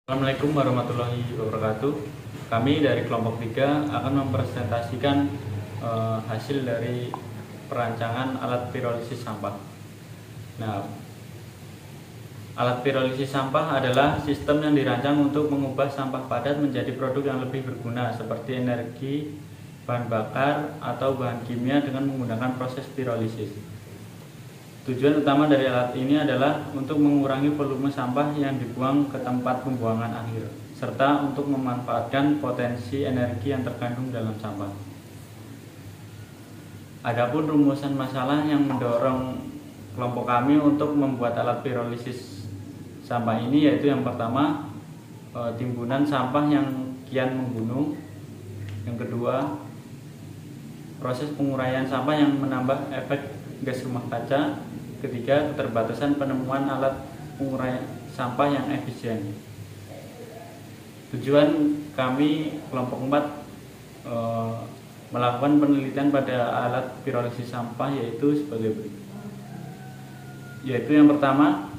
Assalamualaikum warahmatullahi wabarakatuh. Kami dari kelompok 3 akan mempresentasikan hasil dari perancangan alat pirolisis sampah. Nah, alat pirolisis sampah adalah sistem yang dirancang untuk mengubah sampah padat menjadi produk yang lebih berguna seperti energi, bahan bakar, atau bahan kimia dengan menggunakan proses pirolisis. Tujuan utama dari alat ini adalah untuk mengurangi volume sampah yang dibuang ke tempat pembuangan akhir, serta untuk memanfaatkan potensi energi yang terkandung dalam sampah. Adapun rumusan masalah yang mendorong kelompok kami untuk membuat alat pirolisis sampah ini yaitu yang pertama, timbunan sampah yang kian menggunung. Yang kedua, proses penguraian sampah yang menambah efek gas rumah kaca. Ketiga, keterbatasan penemuan alat pengurai sampah yang efisien. Tujuan kami kelompok 4 melakukan penelitian pada alat pirolisis sampah yaitu sebagai berikut. Yaitu yang pertama,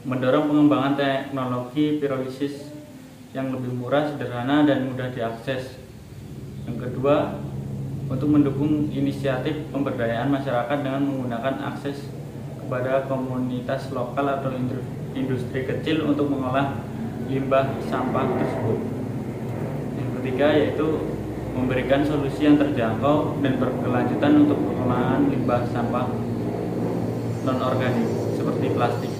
mendorong pengembangan teknologi pirolisis yang lebih murah, sederhana, dan mudah diakses. Yang kedua, untuk mendukung inisiatif pemberdayaan masyarakat dengan menggunakan akses kepada komunitas lokal atau industri kecil untuk mengolah limbah sampah tersebut. Yang ketiga yaitu memberikan solusi yang terjangkau dan berkelanjutan untuk pengolahan limbah sampah non-organik seperti plastik.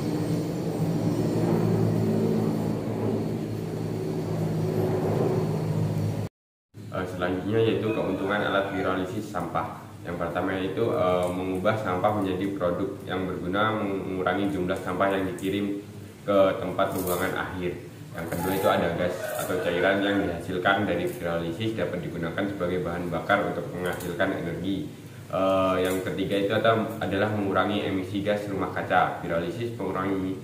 Selanjutnya yaitu keuntungan alat pirolisis sampah. Yang pertama yaitu mengubah sampah menjadi produk yang berguna, mengurangi jumlah sampah yang dikirim ke tempat pembuangan akhir. Yang kedua itu ada gas atau cairan yang dihasilkan dari pirolisis dapat digunakan sebagai bahan bakar untuk menghasilkan energi. Yang ketiga itu adalah mengurangi emisi gas rumah kaca. Pirolisis mengurangi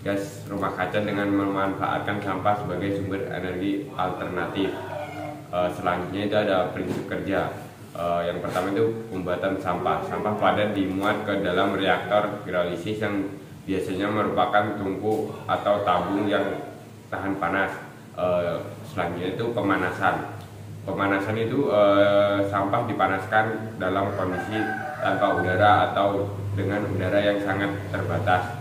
gas rumah kaca dengan memanfaatkan sampah sebagai sumber energi alternatif. Selanjutnya itu ada prinsip kerja. Yang pertama itu pembuatan sampah. Sampah padat dimuat ke dalam reaktor pirolisis yang biasanya merupakan tungku atau tabung yang tahan panas. Selanjutnya itu pemanasan. Pemanasan itu sampah dipanaskan dalam kondisi tanpa udara atau dengan udara yang sangat terbatas.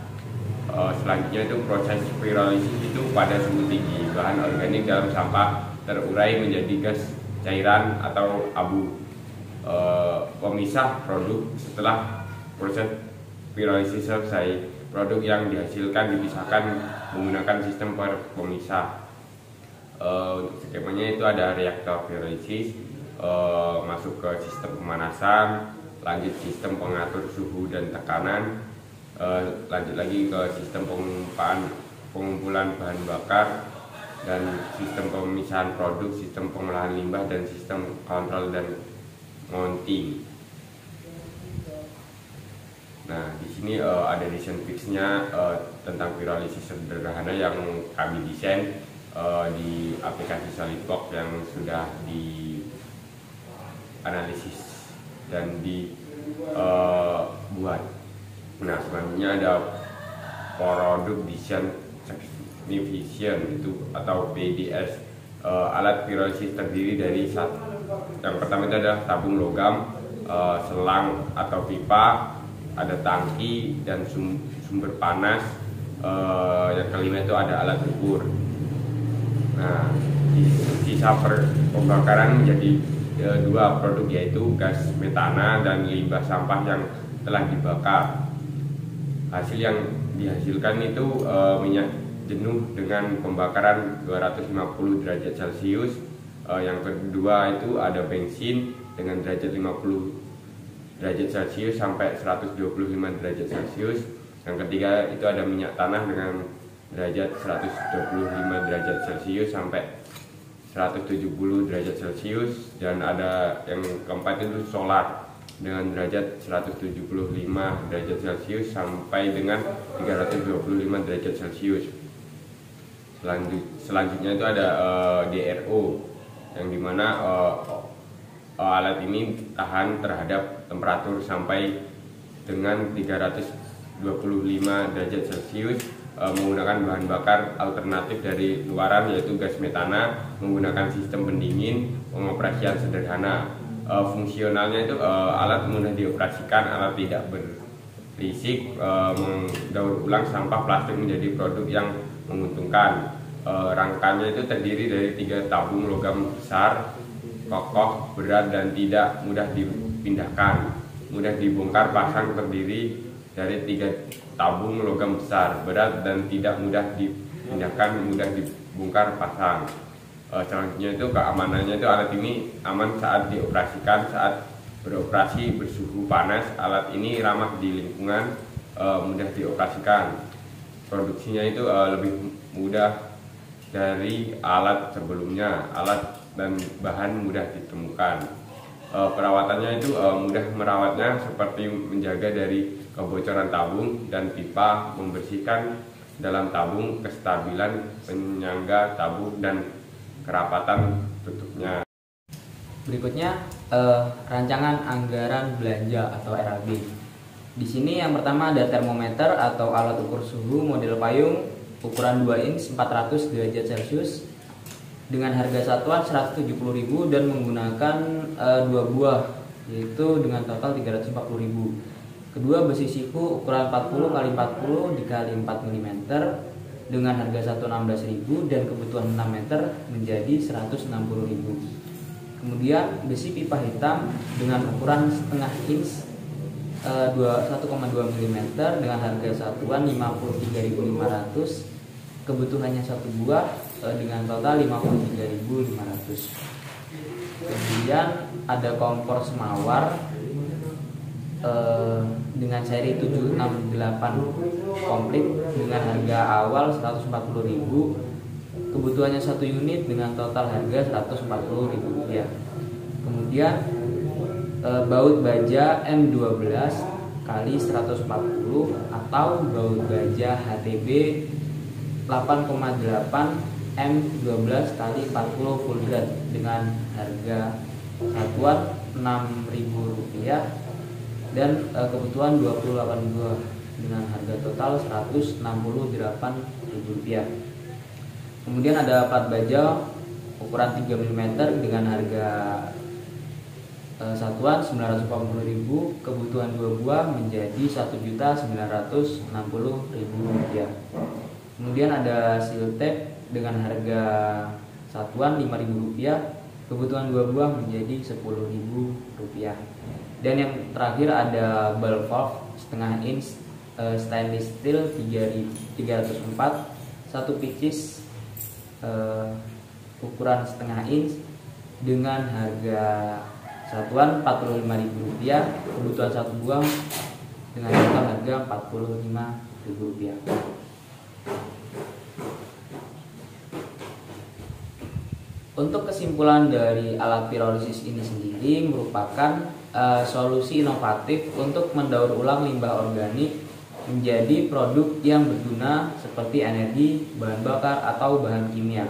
Selanjutnya itu proses pirolisis itu pada suhu tinggi. Bahan organik dalam sampah terurai menjadi gas cairan atau abu. Pemisah produk setelah proses pirolisis selesai, produk yang dihasilkan dipisahkan menggunakan sistem pemisah. Untuk skemanya itu ada reaktor pirolisis, masuk ke sistem pemanasan, lanjut sistem pengatur suhu dan tekanan, lanjut lagi ke sistem pengumpulan bahan bakar, dan sistem pemisahan produk, sistem pengolahan limbah, dan sistem kontrol dan mounting. Nah, di sini ada desain fixnya tentang pirolisis sederhana yang kami desain di aplikasi SolidWorks yang sudah dianalisis dan dibuat. Nah, selanjutnya ada produk desain Vision itu atau PDS. Alat pirolisis terdiri dari yang pertama itu adalah tabung logam, selang atau pipa, ada tangki dan sumber panas. Yang kelima itu ada alat ukur. Nah, sisa pembakaran menjadi dua produk yaitu gas metana dan limbah sampah yang telah dibakar. Hasil yang dihasilkan itu minyak jenuh dengan pembakaran 250 derajat Celcius. Yang kedua itu ada bensin dengan derajat 50 derajat Celcius sampai 125 derajat Celcius. Yang ketiga itu ada minyak tanah dengan derajat 125 derajat Celcius sampai 170 derajat Celcius. Dan ada yang keempat itu solar dengan derajat 175 derajat Celcius sampai dengan 325 derajat Celcius. Selanjutnya itu ada DRO yang dimana alat ini tahan terhadap temperatur sampai dengan 325 derajat Celcius menggunakan bahan bakar alternatif dari luaran yaitu gas metana, menggunakan sistem pendingin, pengoperasian sederhana. Fungsionalnya itu alat mudah dioperasikan, alat tidak berisik, mendaur ulang sampah plastik menjadi produk yang menguntungkan. Rangkanya itu terdiri dari 3 tabung logam besar, kokoh, berat, dan tidak mudah dipindahkan, mudah dibongkar pasang, terdiri dari 3 tabung logam besar, berat, dan tidak mudah dipindahkan, mudah dibongkar pasang. Selanjutnya itu keamanannya itu alat ini aman saat dioperasikan, saat beroperasi bersuhu panas. Alat ini ramah di lingkungan, mudah dioperasikan. Produksinya itu lebih mudah dari alat sebelumnya, alat dan bahan mudah ditemukan. Perawatannya itu mudah merawatnya, seperti menjaga dari kebocoran tabung dan pipa, membersihkan dalam tabung, kestabilan penyangga tabung, dan kerapatan tutupnya. Berikutnya rancangan anggaran belanja atau RAB. Di sini yang pertama ada termometer atau alat ukur suhu model payung ukuran 2 inch 400 derajat Celcius dengan harga satuan 170.000 dan menggunakan 2 buah, yaitu dengan total 340.000. Kedua, besi siku ukuran 40 x 40 dikali 4 mm dengan harga satuan 16.000 dan kebutuhan 6 meter menjadi 160.000. Kemudian besi pipa hitam dengan ukuran setengah inch 1,2 mm dengan harga satuan 53.500, kebutuhannya 1 buah dengan total 53.500. Kemudian ada kompor semawar dengan seri 768 komplit dengan harga awal 140.000, kebutuhannya 1 unit dengan total harga 140.000 rupiah. Kemudian baut baja M12 kali 140 atau baut baja HTB 8,8 M12 kali 40 full grade dengan harga satuan 6.000 rupiah dan kebutuhan 28 buah dengan harga total 168.000 rupiah. Kemudian ada plat baja ukuran 3 mm dengan harga satuan 940.000, kebutuhan 2 buah menjadi 1.960.000 rupiah. Kemudian ada seal tape dengan harga satuan 5.000 rupiah, kebutuhan 2 buah menjadi 10.000 rupiah. Dan yang terakhir ada ball valve setengah inch stainless steel 304 1 pieces ukuran setengah inch dengan harga satuan 45.000 rupiah, kebutuhan 1 buah dengan total harga 45.000 rupiah. Untuk kesimpulan dari alat pirolisis ini sendiri merupakan solusi inovatif untuk mendaur ulang limbah organik menjadi produk yang berguna seperti energi, bahan bakar, atau bahan kimia.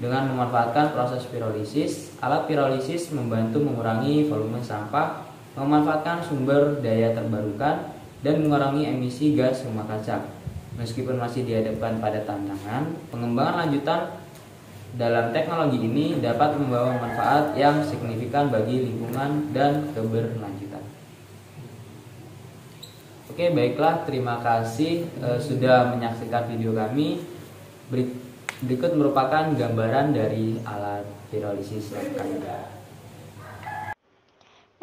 Dengan memanfaatkan proses pirolisis, alat pirolisis membantu mengurangi volume sampah, memanfaatkan sumber daya terbarukan, dan mengurangi emisi gas rumah kaca. Meskipun masih dihadapkan pada tantangan, pengembangan lanjutan dalam teknologi ini dapat membawa manfaat yang signifikan bagi lingkungan dan keberlanjutan. Oke, baiklah, terima kasih sudah menyaksikan video kami. Berikut merupakan gambaran dari alat pirolisis kami.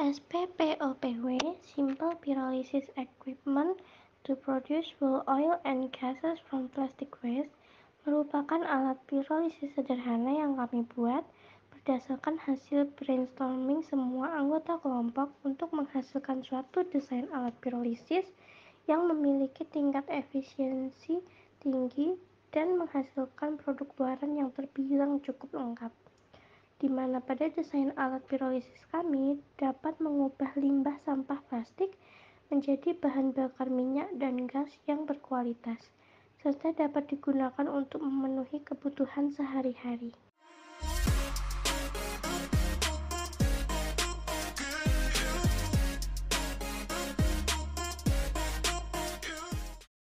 SPPOPW, Simple Pyrolysis Equipment to Produce Fuel Oil and Gases from Plastic Waste, merupakan alat pirolisis sederhana yang kami buat berdasarkan hasil brainstorming semua anggota kelompok untuk menghasilkan suatu desain alat pirolisis yang memiliki tingkat efisiensi tinggi dan menghasilkan produk luaran yang terbilang cukup lengkap, di mana pada desain alat pirolisis kami dapat mengubah limbah sampah plastik menjadi bahan bakar minyak dan gas yang berkualitas, serta dapat digunakan untuk memenuhi kebutuhan sehari-hari.